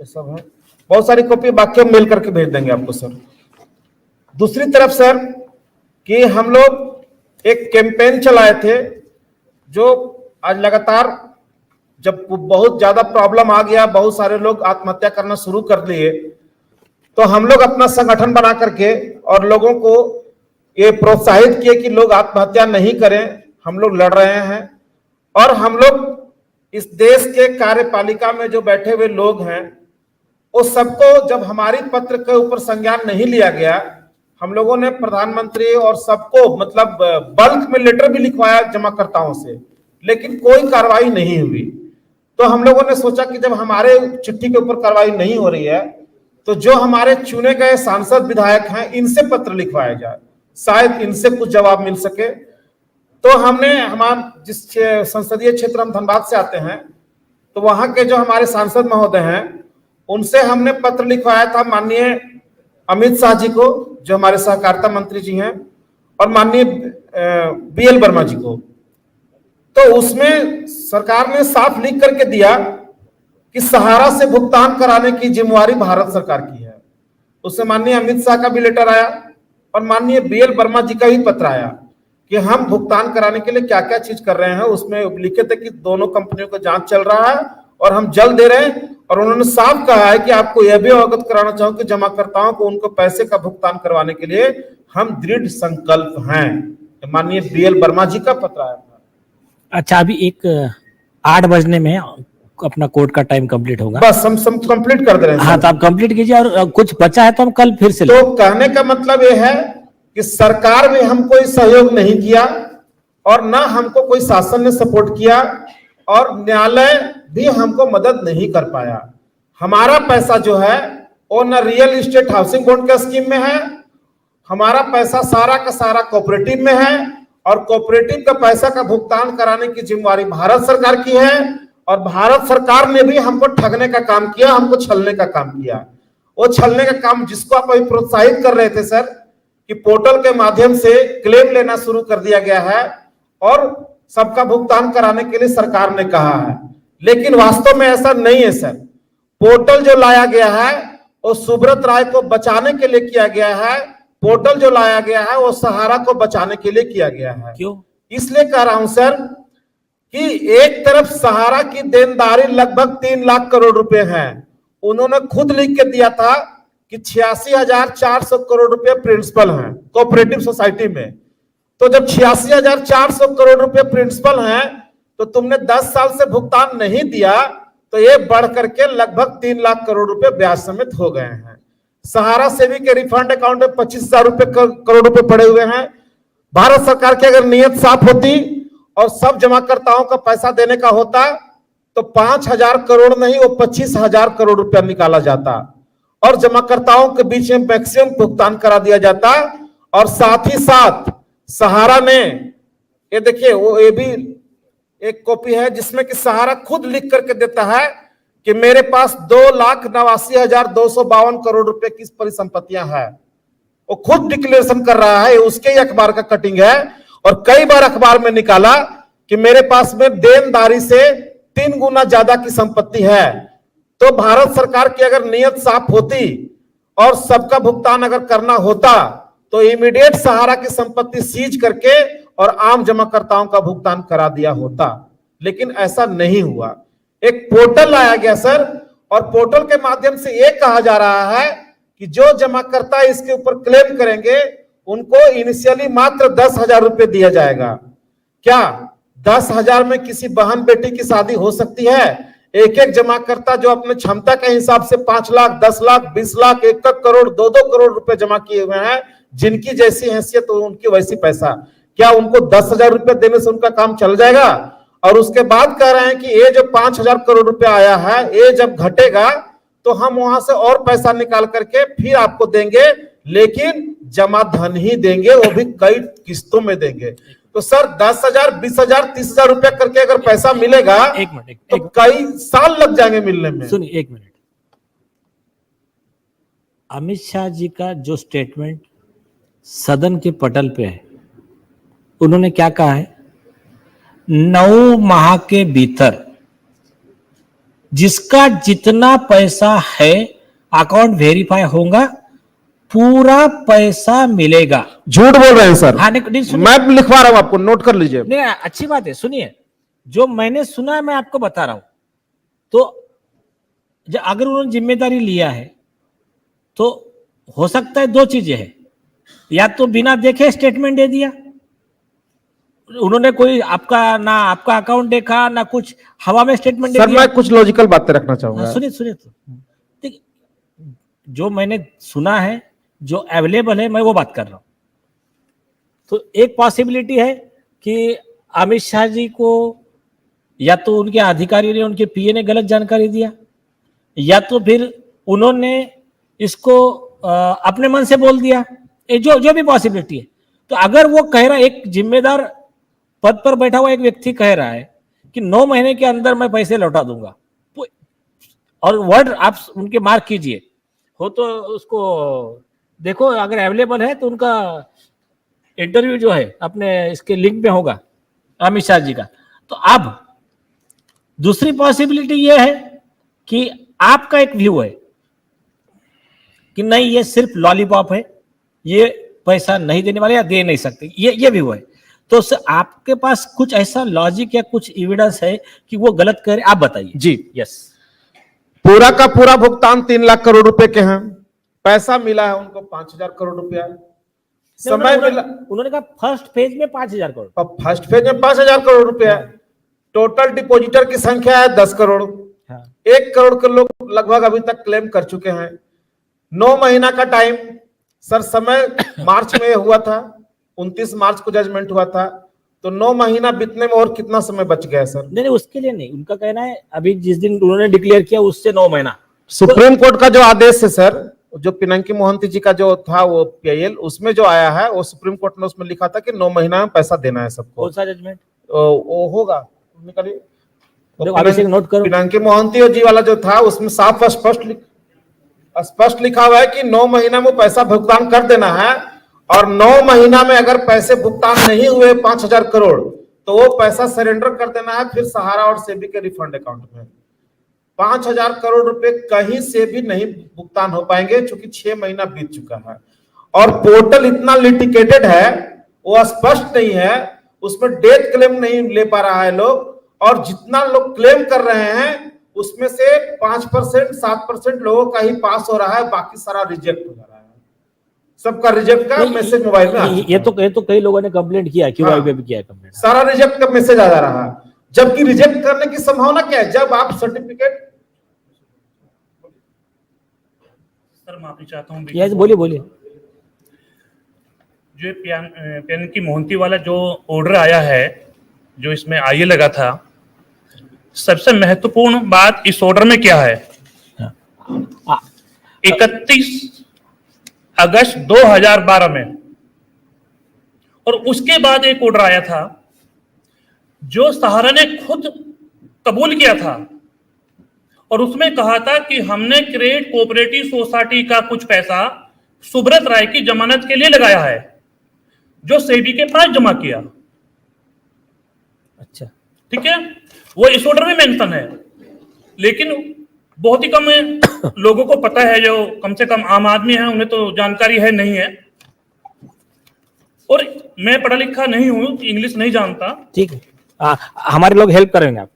ये सब है, बहुत सारी कॉपी, बाकी हम मेल करके भेज देंगे आपको सर। दूसरी तरफ सर कि हम लोग एक कैंपेन चलाए थे, जो आज लगातार जब बहुत ज्यादा प्रॉब्लम आ गया, बहुत सारे लोग आत्महत्या करना शुरू कर दिए, तो हम लोग अपना संगठन बना करके और लोगों को ये प्रोत्साहित किए कि लोग आत्महत्या नहीं करें। हम लोग लड़ रहे हैं और हम लोग इस देश के कार्यपालिका में जो बैठे हुए लोग हैं, उस सबको जब हमारी पत्र के ऊपर संज्ञान नहीं लिया गया, हम लोगों ने प्रधानमंत्री और सबको मतलब बल्क में लेटर भी लिखवाया जमाकर्ताओं से, लेकिन कोई कार्रवाई नहीं हुई। तो हम लोगों ने सोचा कि जब हमारे चिट्ठी के ऊपर कार्रवाई नहीं हो रही है, तो जो हमारे चुने गए सांसद विधायक हैं, इनसे पत्र लिखवाया जाए, शायद इनसे कुछ जवाब मिल सके। तो हमने हमारे जिस संसदीय क्षेत्र हम धनबाद से आते हैं, तो वहां के जो हमारे सांसद महोदय हैं, उनसे हमने पत्र लिखवाया था माननीय अमित शाह जी को, जो हमारे सहकारिता मंत्री जी हैं, और माननीय बीएल वर्मा जी को। तो उसमें सरकार ने साफ लिख करके दिया कि सहारा से भुगतान कराने की जिम्मेवारी भारत सरकार की है। उससे माननीय अमित शाह का भी लेटर आया और माननीय बीएल वर्मा जी का भी पत्र आया कि हम भुगतान कराने के लिए क्या क्या चीज कर रहे हैं। उसमें लिखे थे कि दोनों कंपनियों का जांच चल रहा है और हम जल्द दे रहे हैं। और उन्होंने साफ कहा है कि आपको यह भी अवगत कराना चाहूं कि जमाकर्ताओं को उनको पैसे का भुगतान करवाने के लिए हम दृढ़ संकल्प हैं। माननीय बीएल वर्मा जी का पत्र आया था। अच्छा, अभी एक 8 बजने में अपना कोर्ट का टाइम कंप्लीट होगा, बस हम कंप्लीट कर दे रहे हैं। हाँ, तो आप कंप्लीट कीजिए, और कुछ बचा है तो हम कल फिर से। तो कहने का मतलब यह है कि सरकार ने हमको सहयोग नहीं किया और ना हमको कोई शासन ने सपोर्ट किया और न्यायालय भी हमको मदद नहीं कर पाया। हमारा पैसा जो है वो न रियल एस्टेट हाउसिंग बोर्ड के स्कीम में है, हमारा पैसा सारा का सारा कोऑपरेटिव में है, और कोऑपरेटिव का पैसा का भुगतान कराने की जिम्मेवारी भारत सरकार की है। और भारत सरकार ने भी हमको ठगने का काम किया, हमको छलने का काम किया। वो छलने का काम जिसको आप अभी प्रोत्साहित कर रहे थे सर, कि पोर्टल के माध्यम से क्लेम लेना शुरू कर दिया गया है और सबका भुगतान कराने के लिए सरकार ने कहा है, लेकिन वास्तव में ऐसा नहीं है सर। पोर्टल जो लाया गया है वो सुब्रत राय को बचाने के लिए किया गया है। पोर्टल जो लाया गया है वो सहारा को बचाने के लिए किया गया है। क्यों? इसलिए कह रहा हूं सर कि एक तरफ सहारा की देनदारी लगभग 3 लाख करोड़ रुपए है। उन्होंने खुद लिख के दिया था कि 86,400 करोड़ रुपए प्रिंसिपल हैं कोऑपरेटिव सोसाइटी में। तो जब 86,400 करोड़ रुपए प्रिंसिपल हैं, तो तुमने 10 साल से भुगतान नहीं दिया, तो ये बढ़ करके लगभग 3 लाख करोड़ रुपए ब्याज समेत हो गए हैं। सहारा सेवी के रिफंड अकाउंट में 25,000 करोड़ रुपए पड़े हुए हैं। भारत सरकार की अगर नीयत साफ होती और सब जमाकर्ताओं का पैसा देने का होता, तो 5,000 करोड़ नहीं, वो 25,000 करोड़ रुपया निकाला जाता और जमाकर्ताओं के बीच में मैक्सिमम भुगतान करा दिया जाता। और साथ ही साथ सहारा ने, ये देखिए वो ये भी एक कॉपी है जिसमें कि सहारा खुद लिख करके देता है कि मेरे पास 2,89,252 करोड़ रुपए की परिसंपत्तियां हैं। वो खुद डिक्लेरेशन कर रहा है, उसके ही अखबार का कटिंग है। और कई बार अखबार में निकाला कि मेरे पास में देनदारी से 3 गुना ज्यादा की संपत्ति है। तो भारत सरकार की अगर नीयत साफ होती और सबका भुगतान अगर करना होता, तो इमीडिएट सहारा की संपत्ति सीज करके और आम जमाकर्ताओं का भुगतान करा दिया होता, लेकिन ऐसा नहीं हुआ। एक पोर्टल लाया गया सर, और पोर्टल के माध्यम से यह कहा जा रहा है कि जो जमाकर्ता इसके ऊपर क्लेम करेंगे उनको इनिशियली मात्र 10,000 रुपए दिया जाएगा। क्या 10,000 में किसी बहन बेटी की शादी हो सकती है? एक एक जमाकर्ता जो अपने क्षमता के हिसाब से 5 लाख, 10 लाख, 20 लाख, 1 करोड़, 2 करोड़ रुपए जमा किए हुए हैं, जिनकी जैसी हैसियत उनकी वैसी पैसा, क्या उनको 10,000 रुपए देने से उनका काम चल जाएगा? और उसके बाद कह रहे हैं कि ये जो 5,000 करोड़ रुपए आया है, ये जब घटेगा तो हम वहां से और पैसा निकाल करके फिर आपको देंगे, लेकिन जमा धन ही देंगे, वो भी कई किस्तों में देंगे। तो सर 10,000, 20,000, 30,000 रुपया करके अगर पैसा मिलेगा, एक मिनट, तो कई साल लग जाएंगे मिलने में। सुनिए, एक मिनट। अमित शाह जी का जो स्टेटमेंट सदन के पटल पे है, उन्होंने क्या कहा है? 9 माह के भीतर जिसका जितना पैसा है अकाउंट वेरीफाई होगा, पूरा पैसा मिलेगा। झूठ बोल रहे हैं सर। हाँ, नहीं, सुनिए। मैं लिखवा रहा हूं, आपको नोट कर लीजिए। नहीं, अच्छी बात है, सुनिए। जो मैंने सुना है मैं आपको बता रहा हूं। तो अगर उन्होंने जिम्मेदारी लिया है तो हो सकता है दो चीजें हैं, या तो बिना देखे स्टेटमेंट दे दिया उन्होंने, कोई आपका अकाउंट देखा ना कुछ, हवा में स्टेटमेंट दे सर दिया। मैं कुछ लॉजिकल बातें रखना चाहूंगा। सुनिए तो देखिए, जो मैंने सुना है, जो अवेलेबल है, मैं वो बात कर रहा हूं। तो एक पॉसिबिलिटी है कि अमित शाह जी को या तो उनके अधिकारी ने, उनके पीए ने गलत जानकारी दिया, या तो फिर उन्होंने इसको अपने मन से बोल दिया। जो भी पॉसिबिलिटी है। तो अगर वो कह रहा है, एक जिम्मेदार पद पर बैठा हुआ एक व्यक्ति कह रहा है कि 9 महीने के अंदर मैं पैसे लौटा दूंगा, तो और वर्ड आप उनके मार्क कीजिए, हो तो उसको देखो, अगर अवेलेबल है तो उनका इंटरव्यू जो है अपने इसके लिंक में होगा अमित शाह जी का। तो अब दूसरी पॉसिबिलिटी ये है कि आपका एक व्यू है कि नहीं, ये सिर्फ लॉलीपॉप है, ये पैसा नहीं देने वाले या दे नहीं सकते, ये व्यू है। तो आपके पास कुछ ऐसा लॉजिक या कुछ एविडेंस है कि वो गलत कर रहे, आप बताइए। जी यस। पूरा का पूरा भुगतान 3 लाख करोड़ रुपए के हैं। पैसा मिला है उनको 5,000 करोड़ रुपया। समय मिला, उन्होंने कहा फर्स्ट फेज में 5,000 करोड़, और फर्स्ट फेज में 5,000 करोड़ रुपया। टोटल डिपॉजिटर की संख्या है 10 करोड़। 1 करोड़ के लोग लगभग अभी तक क्लेम कर चुके हैं। 9 महीना का टाइम सर, समय मार्च में हुआ था, 29 मार्च को जजमेंट हुआ था, तो 9 महीना बीतने में और कितना समय बच गया सर? नहीं, उसके लिए नहीं, उनका कहना है अभी जिस दिन उन्होंने डिक्लेयर किया उससे 9 महीना। सुप्रीम कोर्ट का जो आदेश है सर, जो पिनाकी मोहंती जी का जो था वो पीआईएल, उसमें जो आया है वो सुप्रीम कोर्ट ने उसमें लिखा था कि 9 महीना में पैसा देना है सबको। कौन सा जजमेंट? वो होगा, नोट करो। पिनाकी मोहंती जी वाला जो था उसमें साफ स्पष्ट लिखा हुआ है कि 9 महीना में पैसा भुगतान कर देना है, और 9 महीना में अगर पैसे भुगतान नहीं हुए 5,000 करोड़ तो वो पैसा सरेंडर कर देना है फिर सहारा और सेबी के रिफंड अकाउंट में। 5,000 करोड़ रुपए कहीं से भी नहीं भुगतान हो पाएंगे, क्योंकि 6 महीना बीत चुका है और पोर्टल इतना लिटिकेटेड है, वो स्पष्ट नहीं है, उसमें डेथ क्लेम नहीं ले पा रहा है लोग, और जितना लोग क्लेम कर रहे हैं उसमें से 5% 7% लोगों का ही पास हो रहा है, बाकी सारा रिजेक्ट हो रहा है। सबका रिजेक्ट का मैसेज मोबाइल में आ रहा है। ये तो कई लोगों ने कंप्लेंट किया, क्यूआई पे भी किया है कंप्लेंट, सारा रिजेक्ट का मैसेज आ जा रहा है, जबकि रिजेक्ट करने की संभावना क्या है? जब आप सर्टिफिकेट। सर माफी चाहता हूँ। यस, बोलिए। जो पिनाकी मोहंती वाला जो ऑर्डर आया है, जो इसमें आईए लगा था, सबसे महत्वपूर्ण बात इस ऑर्डर में क्या है? 31 अगस्त 2012 में, और उसके बाद एक ऑर्डर आया था जो सहारा ने खुद कबूल किया था, और उसमें कहा था कि हमने क्रेडिट कोऑपरेटिव सोसाइटी का कुछ पैसा सुब्रत राय की जमानत के लिए लगाया है, जो सेबी के पास जमा किया। अच्छा, ठीक है, वो इस ऑर्डर में मेंशन है, लेकिन बहुत ही कम लोगों को पता है, जो कम से कम आम आदमी है उन्हें तो जानकारी है नहीं है, और मैं पढ़ा लिखा नहीं हूं, इंग्लिश नहीं जानता। ठीक है, हमारे लोग हेल्प करेंगे आप।